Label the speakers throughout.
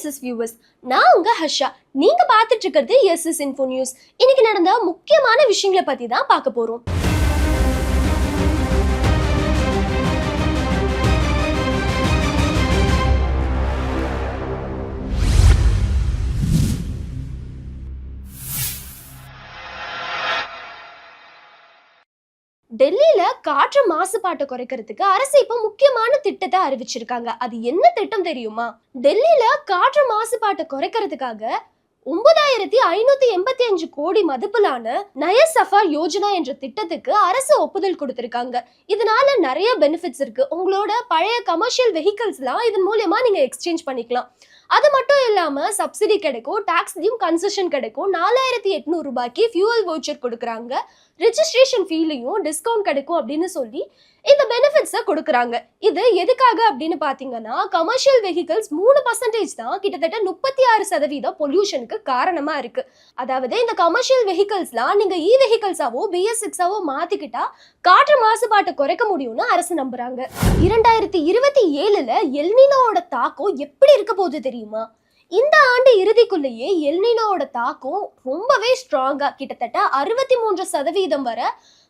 Speaker 1: SS viewers, நான் உங்க ஹர்ஷா. நீங்க பார்த்துட்டு இருக்கிறது எஸ்எஸ் இன்ஃபோ நியூஸ். இன்னைக்கு நடந்த முக்கியமான விஷயங்களை பத்தி தான் பார்க்க போறோம். டெல்லியில காற்று மாசுபாட்டை குறைக்கிறதுக்கு அரசு இப்ப முக்கியமான திட்டத்தை அறிவிச்சிருக்காங்க. அது என்ன திட்டம் தெரியுமா? டெல்லியில காற்று மாசுபாட்டை குறைக்கிறதுக்காக 9585 கோடி மதிப்பிலான நய சஃபார் யோஜனா என்ற திட்டத்துக்கு அரசு ஒப்புதல் கொடுத்திருக்காங்க. இதனால நிறைய பெனிஃபிட்ஸ் இருக்கு. உங்களோட பழைய கமர்ஷியல் வெஹிக்கிள்ஸ்லாம் இதன் மூலமா நீங்க எக்ஸ்சேஞ்ச் பண்ணிக்கலாம். அது மட்டும் இல்லாம சப்சிடி கிடைக்கும், டாக்ஸ்லயும் கன்செஷன் கிடைக்கும். 4800 ரூபாய்க்கு ஃபியூவல் வவுச்சர் கொடுக்குறாங்க. ரெஜிஸ்ட்ரேஷன் ஃபீலையும் டிஸ்கவுண்ட் கிடைக்கும் அப்படின்னு சொல்லி இந்த பெனிஃபிட்ஸை கொடுக்குறாங்க. இது எதுக்காக அப்படின்னு பார்த்தீங்கன்னா, கமர்ஷியல் வெஹிக்கிள்ஸ் 3% தான் கிட்டத்தட்ட 36% பொல்யூஷனுக்கு காரணமா இருக்கு. அதாவது இந்த கமர்ஷியல் வெஹிக்கிள்ஸ்லாம் நீங்க இ வெஹிக்கிள்ஸாவோ BS6ஆவோ மாத்திக்கிட்டா காற்று மாசுபாட்டை குறைக்க முடியும்னு அரசு நம்புறாங்க. 2027ல எல்னினோட தாக்கம் எப்படி இருக்க போகுது தெரியுமா? இந்த ஆண்டு இறுதிக்குள்ளேயே எல்னினோட தாக்கம் ரொம்பவே ஸ்ட்ராங்கா கிட்டத்தட்ட 63% வரை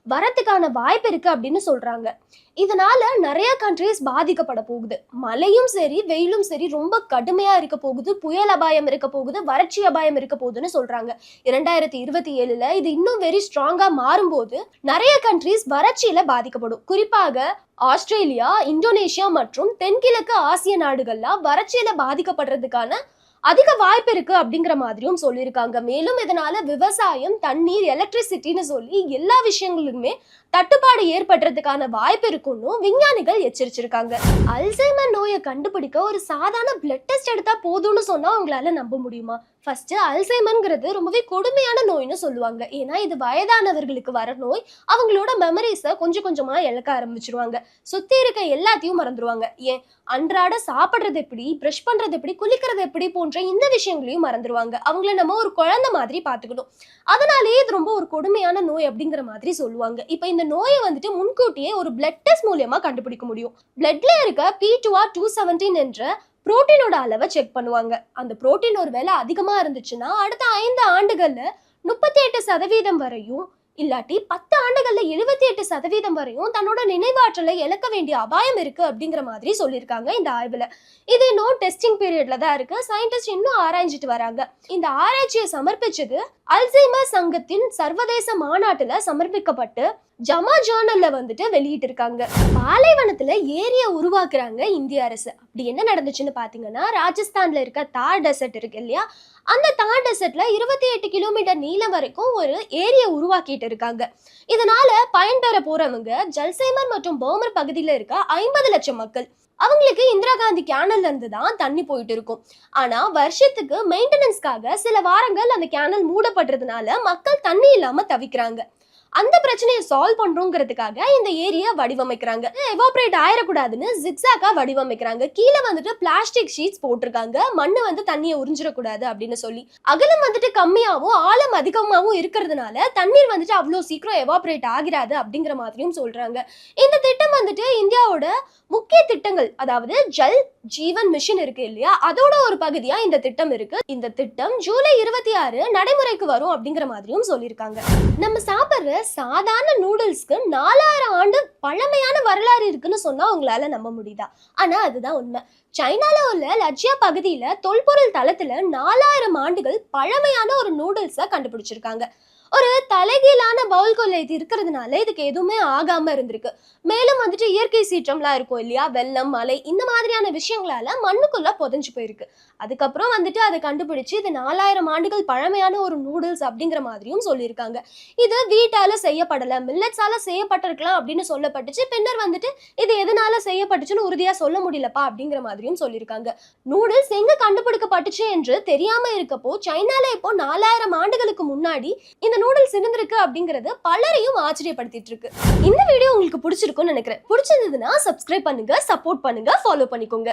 Speaker 1: வரத்துக்கான வாய்ப்பு இருக்கு அப்படின்னு சொல்றாங்க. இதனால நிறைய கண்ட்ரிஸ் பாதிக்கப்பட போகுது. மழையும் சரி வெயிலும் சரி ரொம்ப கடுமையா இருக்க போகுது. புயல் அபாயம் இருக்க போகுது, வறட்சி அபாயம் இருக்க போகுதுன்னு சொல்றாங்க. 2027ல இது இன்னும் வெரி ஸ்ட்ராங்கா மாறும்போது நிறைய கண்ட்ரிஸ் வறட்சியில பாதிக்கப்படும். குறிப்பாக ஆஸ்திரேலியா, இந்தோனேஷியா மற்றும் தென்கிழக்கு ஆசிய நாடுகள்லாம் வறட்சியில பாதிக்கப்படுறதுக்கான அதிக வாய்ப்பு இருக்கு அப்படிங்கிற மாதிரியும் சொல்லியிருக்காங்க. மேலும் இதனால விவசாயம், தண்ணீர், எலக்ட்ரிசிட்டின்னு சொல்லி எல்லா விஷயங்களுமே தட்டுப்பாடு ஏற்படுறதுக்கான வாய்ப்பு இருக்குன்னு விஞ்ஞானிகள் எச்சரிச்சிருக்காங்க. அல்சைமர் நோயை கண்டுபிடிக்க ஒரு சாதாரண பிளட் டெஸ்ட் எடுத்தா போதும்னு சொன்னா உங்களால நம்ப முடியுமா? ஃபர்ஸ்ட் அல்சைமர்ங்கிறது ரொம்பவே கொடுமையான நோய்னு சொல்லுவாங்க. ஏன்னா இது வயதானவர்களுக்கு வர நோய். அவங்களோட மெமரிஸை கொஞ்சம் கொஞ்சமா இழக்க ஆரம்பிச்சிருவாங்க. சுத்தி இருக்க எல்லாத்தையும் மறந்துடுவாங்க. ஏன் அன்றாட சாப்பிட்றது எப்படி, ப்ரஷ் பண்றது எப்படி, குளிக்கிறது எப்படி போன்ற இந்த விஷயங்களையும் மறந்துடுவாங்க. அவங்கள நம்ம ஒரு குழந்தை மாதிரி பார்த்துக்கணும். அதனாலேயே இது ரொம்ப ஒரு கொடுமையான நோய் அப்படிங்கிற மாதிரி சொல்லுவாங்க. இப்போ இந்த நோயை முன்கூட்டியே ஒரு பிளட் டெஸ்ட் மூலியமா கண்டுபிடிக்க முடியும். பிளட்ல இருக்க P2R217 என்ற புரோட்டீனோட அளவை செக் பண்ணுவாங்க. அந்த புரோட்டீன் ஒரு வேளை அதிகமா இருந்துச்சுன்னா அடுத்த 5 ஆண்டுகள்ல 38% வரையும், இல்லாட்டி 10 ஆண்டுகள்ல 78% வரையும் தன்னோட நினைவாற்றலை இழக்க வேண்டிய அபாயம் இருக்கு அப்படிங்கிற மாதிரி சொல்லியிருக்காங்க இந்த ஆய்வுல. இது இன்னும் டெஸ்டிங் பீரியட்ல தான் இருக்கு. சயின்டிஸ்ட் இன்னும் ஆராய்ஞ்சிட்டு வராங்க. இந்த ஆராய்ச்சியை சமர்ப்பிச்சது அல்சைமர் சங்கத்தின் சர்வதேச மாநாட்டுல சமர்ப்பிக்கப்பட்டு ஜமா ஜேர்னல்ல வெளியிட்டு இருக்காங்க. பாலைவனத்துல ஏரியை உருவாக்குறாங்க இந்திய அரசு. அப்படி என்ன நடந்துச்சுன்னு பாத்தீங்கன்னா, ராஜஸ்தான்ல இருக்க தார் டெசர்ட் இருக்கு இல்லையா, அந்த தார் டெசர்ட்ல 28 கிலோமீட்டர் நீளம் வரைக்கும் ஒரு ஏரியை உருவாக்கிட்டு இருக்காங்க. இதனால பயன்பெற போறவங்க ஜல்சைமர் மற்றும் பர்மர் பகுதியில இருக்க 50 லட்சம் மக்கள். அவங்களுக்கு இந்திரா காந்தி கேனல்ல இருந்து தான் தண்ணி போயிட்டு இருக்கும். ஆனா வருஷத்துக்கு மெயின்டெனன்ஸ்க்காக சில வாரங்கள் அந்த கேனல் மூடப்படுறதுனால மக்கள் தண்ணி இல்லாம தவிக்கிறாங்க. அந்த பிரச்சனையை சால்வ் பண்றோங்கிறதுக்காக இந்த ஏரியா வடிவமைக்கிறாங்க. எவாபரேட் ஆயிடக்கூடாதுன்னு ஜிக்ஸாக்கா வடிவமைக்கிறாங்க. கீழே பிளாஸ்டிக் ஷீட்ஸ் போட்டிருக்காங்க. மண்ணு தண்ணியை உறிஞ்சிடக்கூடாது அப்படின்னு சொல்லி. அகலம் கம்மியாவும் ஆழம் அதிகமாகவும் இருக்கிறதுனால தண்ணீர் அவ்வளோ சீக்கிரம் எவாபரேட் ஆகிறாது அப்படிங்கிற மாதிரியும் சொல்றாங்க. இந்த திட்டம் இந்தியாவோட முக்கிய திட்டங்கள், அதாவது ஜல் ஜீவன் மிஷன் இருக்கு இல்லையா, அதோட ஒரு பகுதியா இந்த திட்டம் இருக்கு. இந்த திட்டம் ஜூலை 26 நடைமுறைக்கு வரும் அப்படிங்கிற மாதிரியும் சொல்லியிருக்காங்க. நம்ம சாப்பிடுற சாதாரண நூடுல்ஸ்க்கு 4000 ஆண்டு பழமையான வரலாறு இருக்குன்னு சொன்னா உங்களால நம்ப முடியுதா? ஆனா அதுதான் உண்மை. சைனால உள்ள லஜ்யா பகுதியில தொல்பொருள் தளத்துல 4000 ஆண்டுகள் பழமையான ஒரு நூடுல்ஸை கண்டுபிடிச்சிருக்காங்க. ஒரு தலைகீழான பவுல் கொள்ளை இது இருக்கிறதுனால இதுக்கு எதுவுமே ஆகாம இருந்திருக்கு. மேலும் இயற்கை சீற்றம்லாம் இருக்கும் இல்லையா, வெள்ளம், மழை, இந்த மாதிரியான விஷயங்களால மண்ணுக்குள்ள புதைஞ்சு போயிருக்கு. அதுக்கப்புறம் அதை கண்டுபிடிச்சு இது 4000 ஆண்டுகள் பழமையான ஒரு நூடுல்ஸ் அப்படிங்கிற மாதிரியும் சொல்லியிருக்காங்க. இது வீட்டால செய்யப்படல, மில்லட்ஸால செய்யப்பட்டிருக்கலாம் அப்படின்னு சொல்லப்பட்டுச்சு. பின்னர் இது எதனால செய்யப்பட்டுச்சுன்னு உறுதியா சொல்ல முடியலப்பா அப்படிங்கிற மாதிரியும் சொல்லியிருக்காங்க. நூடுல்ஸ் எங்க கண்டுபிடிக்கப்பட்டுச்சு என்று தெரியாம இருக்கப்போ சைனால இப்போ 4000 ஆண்டுகளுக்கு முன்னாடி இந்த நூடுல்ஸ் இருந்திருக்கு அப்படிங்கிறது பலரையும் ஆச்சரியப்படுத்திட்டு இருக்கு. இந்த வீடியோ உங்களுக்கு பிடிச்சிருக்கும்னு நினைக்கிறேன். பிடிச்சிருந்ததுன்னா சப்ஸ்கிரைப் பண்ணுங்க, சப்போர்ட் பண்ணுங்க, ஃபாலோ பண்ணிக்கோங்க.